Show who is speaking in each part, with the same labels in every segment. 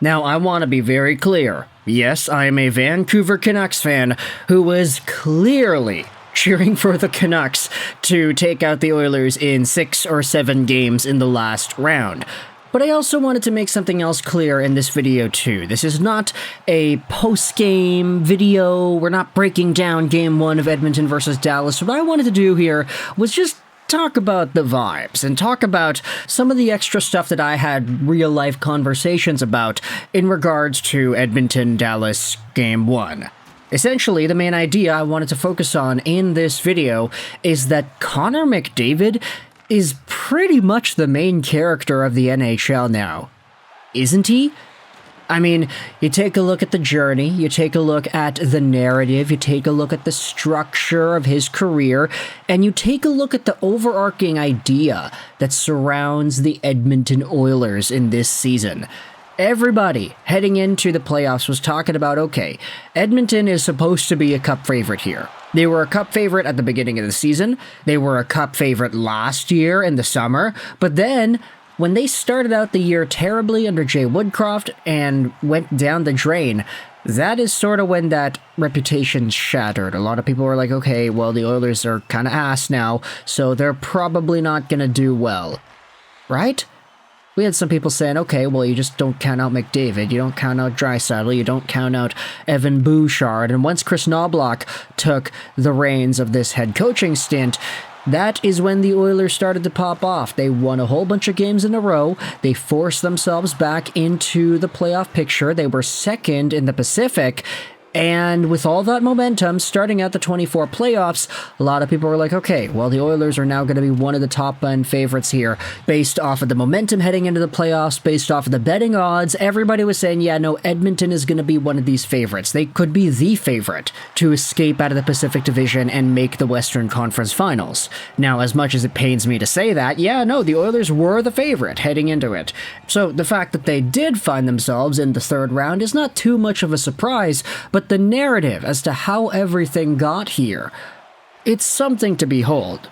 Speaker 1: Now, I want to be very clear. Yes, I am a Vancouver Canucks fan who was clearly cheering for the Canucks to take out the Oilers in 6 or 7 games in the last round. But I also wanted to make something else clear in this video too. This is not a post-game video. We're not breaking down Game 1 of Edmonton versus Dallas. What I wanted to do here was just talk about the vibes and talk about some of the extra stuff that I had real-life conversations about in regards to Edmonton-Dallas Game 1. Essentially, the main idea I wanted to focus on in this video is that Connor McDavid is pretty much the main character of the NHL now. Isn't he? I mean, you take a look at the journey, you take a look at the narrative, you take a look at the structure of his career, and you take a look at the overarching idea that surrounds the Edmonton Oilers in this season. Everybody heading into the playoffs was talking about, okay, Edmonton is supposed to be a cup favorite here. They were a cup favorite at the beginning of the season. They were a cup favorite last year in the summer. But then, when they started out the year terribly under Jay Woodcroft and went down the drain, that is sort of when that reputation shattered. A lot of people were like, okay, well, the Oilers are kind of ass now, so they're probably not going to do well. Right? We had some people saying, okay, well, you just don't count out McDavid, you don't count out Draisaitl, you don't count out Evan Bouchard, and once Chris Knoblauch took the reins of this head coaching stint, that is when the Oilers started to pop off. They won a whole bunch of games in a row, they forced themselves back into the playoff picture, they were second in the Pacific, and with all that momentum, starting at the 24 playoffs, a lot of people were like, okay, well, the Oilers are now going to be one of the top-end favorites here. Based off of the momentum heading into the playoffs, based off of the betting odds, everybody was saying, yeah, no, Edmonton is going to be one of these favorites. They could be the favorite to escape out of the Pacific Division and make the Western Conference Finals. Now, as much as it pains me to say that, yeah, no, the Oilers were the favorite heading into it. So the fact that they did find themselves in the third round is not too much of a surprise, but the narrative as to how everything got here, it's something to behold.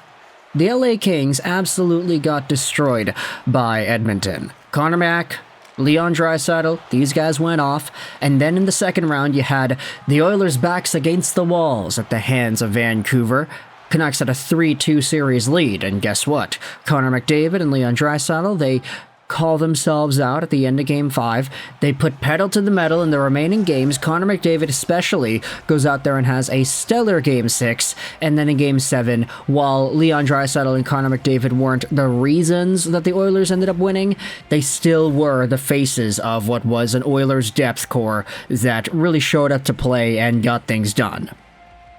Speaker 1: The LA Kings absolutely got destroyed by Edmonton. Connor Mac, Leon Draisaitl, these guys went off, and then in the second round you had the Oilers' backs against the walls at the hands of Vancouver. Canucks had a 3-2 series lead, and guess what? Connor McDavid and Leon Draisaitl, they call themselves out at the end of Game 5. They put pedal to the metal in the remaining games. Connor McDavid especially goes out there and has a stellar Game 6, and then in Game 7, while Leon Draisaitl and Connor McDavid weren't the reasons that the Oilers ended up winning, they still were the faces of what was an Oilers depth core that really showed up to play and got things done.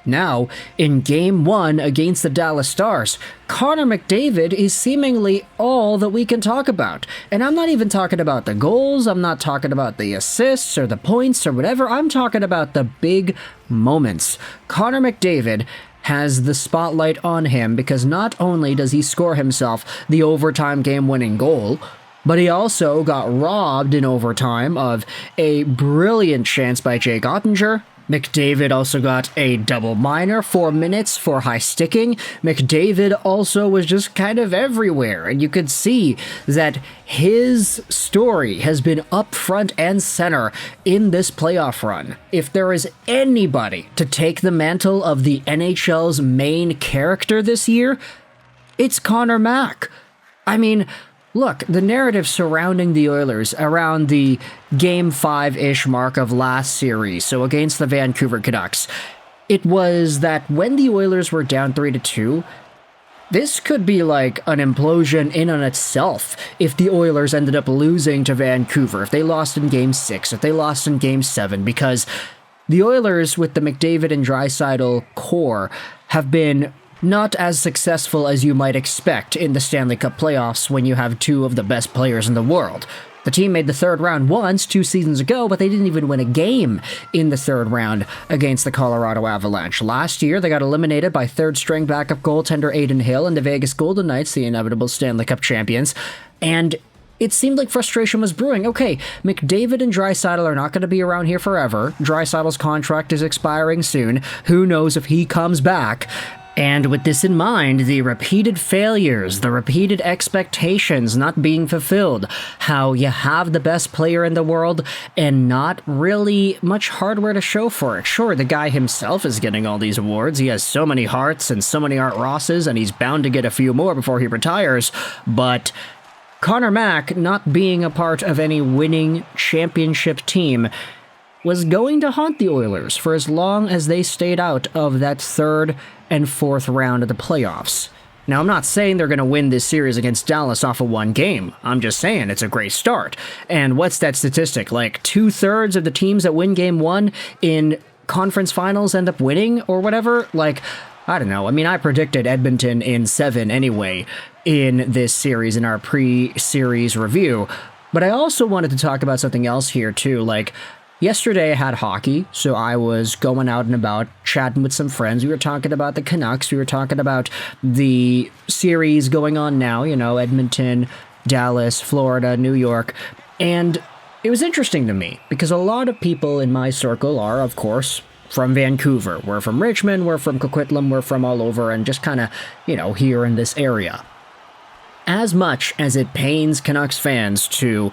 Speaker 1: Now, in Game 1 against the Dallas Stars, Connor McDavid is seemingly all that we can talk about. And I'm not even talking about the goals, I'm not talking about the assists or the points or whatever, I'm talking about the big moments. Connor McDavid has the spotlight on him because not only does he score himself the overtime game-winning goal, but he also got robbed in overtime of a brilliant chance by Jake Oettinger. McDavid also got a double minor, 4 minutes for high sticking. McDavid also was just kind of everywhere, and you could see that his story has been up front and center in this playoff run. If there is anybody to take the mantle of the NHL's main character this year, it's Connor Mac. I mean, look, the narrative surrounding the Oilers around the Game 5-ish mark of last series, so against the Vancouver Canucks, it was that when the Oilers were down 3-2, this could be like an implosion in on itself if the Oilers ended up losing to Vancouver, if they lost in Game 6, if they lost in Game 7, because the Oilers with the McDavid and Draisaitl core have been not as successful as you might expect in the Stanley Cup Playoffs when you have two of the best players in the world. The team made the third round once, 2 seasons ago, but they didn't even win a game in the third round against the Colorado Avalanche. Last year, they got eliminated by third-string backup goaltender Adin Hill and the Vegas Golden Knights, the inevitable Stanley Cup champions, and it seemed like frustration was brewing. Okay, McDavid and Draisaitl are not going to be around here forever. Draisaitl's contract is expiring soon. Who knows if he comes back? And with this in mind, the repeated failures, the repeated expectations not being fulfilled, how you have the best player in the world and not really much hardware to show for it. Sure, the guy himself is getting all these awards. He has so many Harts and so many Art Rosses, and he's bound to get a few more before he retires. But Connor Mac, not being a part of any winning championship team, was going to haunt the Oilers for as long as they stayed out of that third and fourth round of the playoffs. Now, I'm not saying they're going to win this series against Dallas off of one game. I'm just saying it's a great start. And what's that statistic? Like 2/3 of the teams that win game one in conference finals end up winning or whatever? Like, I don't know. I mean, I predicted Edmonton in 7 anyway in this series in our pre-series review. But I also wanted to talk about something else here too. Like, yesterday I had hockey, so I was going out and about, chatting with some friends. We were talking about the Canucks. We were talking about the series going on now, you know, Edmonton, Dallas, Florida, New York. And it was interesting to me because a lot of people in my circle are, of course, from Vancouver. We're from Richmond, we're from Coquitlam, we're from all over and just kind of, you know, here in this area. As much as it pains Canucks fans to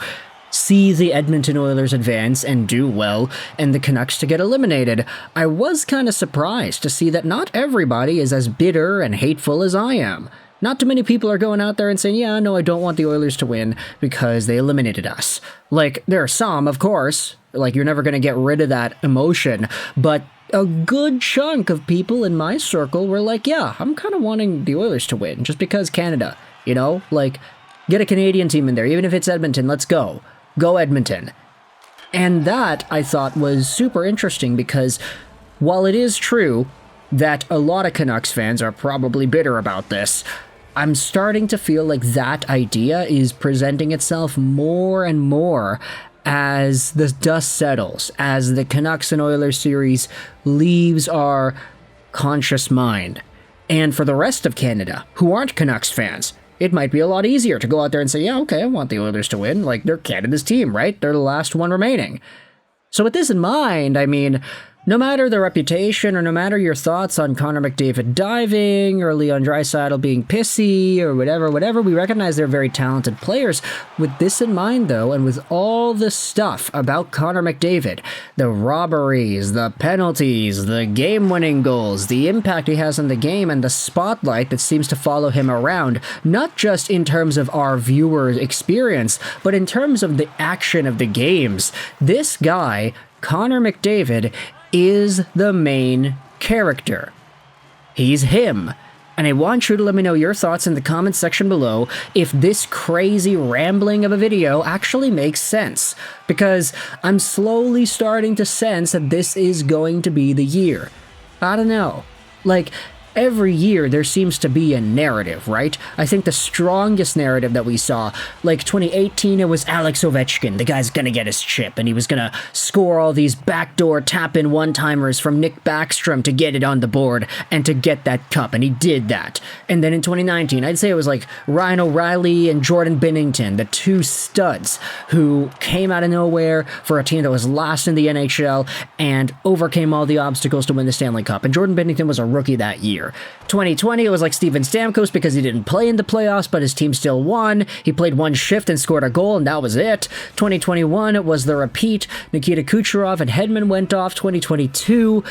Speaker 1: see the Edmonton Oilers advance and do well, and the Canucks to get eliminated, I was kind of surprised to see that not everybody is as bitter and hateful as I am. Not too many people are going out there and saying, yeah, no, I don't want the Oilers to win because they eliminated us. Like, there are some, of course, like, you're never going to get rid of that emotion, but a good chunk of people in my circle were like, yeah, I'm kind of wanting the Oilers to win, just because Canada, you know? Like, get a Canadian team in there, even if it's Edmonton, let's go. Go Edmonton. And that, I thought, was super interesting because while it is true that a lot of Canucks fans are probably bitter about this, I'm starting to feel like that idea is presenting itself more and more as the dust settles, as the Canucks and Oilers series leaves our conscious mind. And for the rest of Canada, who aren't Canucks fans, it might be a lot easier to go out there and say, yeah, okay, I want the Oilers to win. Like, they're Canada's team, right? They're the last one remaining. So with this in mind, I mean, no matter the reputation or no matter your thoughts on Connor McDavid diving or Leon Draisaitl being pissy or whatever, we recognize they're very talented players. With this in mind, though, and with all the stuff about Connor McDavid, the robberies, the penalties, the game-winning goals, the impact he has on the game, and the spotlight that seems to follow him around, not just in terms of our viewers' experience, but in terms of the action of the games, this guy, Connor McDavid, is the main character. He's him. And I want you to let me know your thoughts in the comments section below if this crazy rambling of a video actually makes sense. Because I'm slowly starting to sense that this is going to be the year. I don't know. Like, every year there seems to be a narrative, right? I think the strongest narrative that we saw, like 2018, it was Alex Ovechkin. The guy's gonna get his chip, and he was gonna score all these backdoor tap-in one-timers from Nick Backstrom to get it on the board and to get that cup, and he did that. And then in 2019, I'd say it was like Ryan O'Reilly and Jordan Binnington, the two studs who came out of nowhere for a team that was last in the NHL and overcame all the obstacles to win the Stanley Cup. And Jordan Binnington was a rookie that year. 2020, it was like Steven Stamkos because he didn't play in the playoffs, but his team still won. He played one shift and scored a goal, and that was it. 2021, it was the repeat. Nikita Kucherov and Hedman went off. 2022,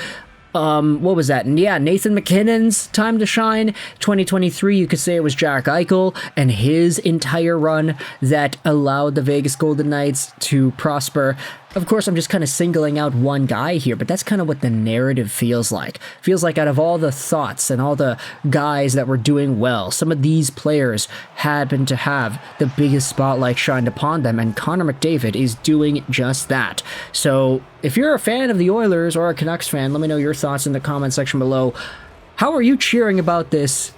Speaker 1: what was that? And yeah, Nathan McKinnon's time to shine. 2023, you could say it was Jack Eichel and his entire run that allowed the Vegas Golden Knights to prosper. Of course, I'm just kind of singling out one guy here, but that's kind of what the narrative feels like. Feels like out of all the thoughts and all the guys that were doing well, some of these players happen to have the biggest spotlight shined upon them, and Connor McDavid is doing just that. So, if you're a fan of the Oilers or a Canucks fan, let me know your thoughts in the comment section below. How are you cheering about this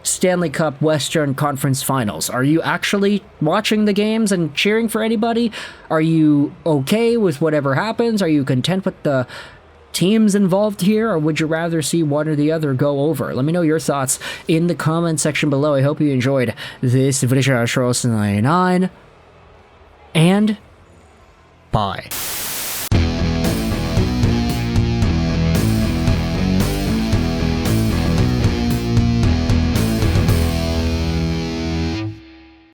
Speaker 1: Stanley Cup Western Conference Finals? Are you actually watching the games and cheering for anybody? Are you okay with whatever happens? Are you content with the teams involved here, or would you rather see one or the other go over? Let me know your thoughts in the comment section below. I hope you enjoyed this video, and bye.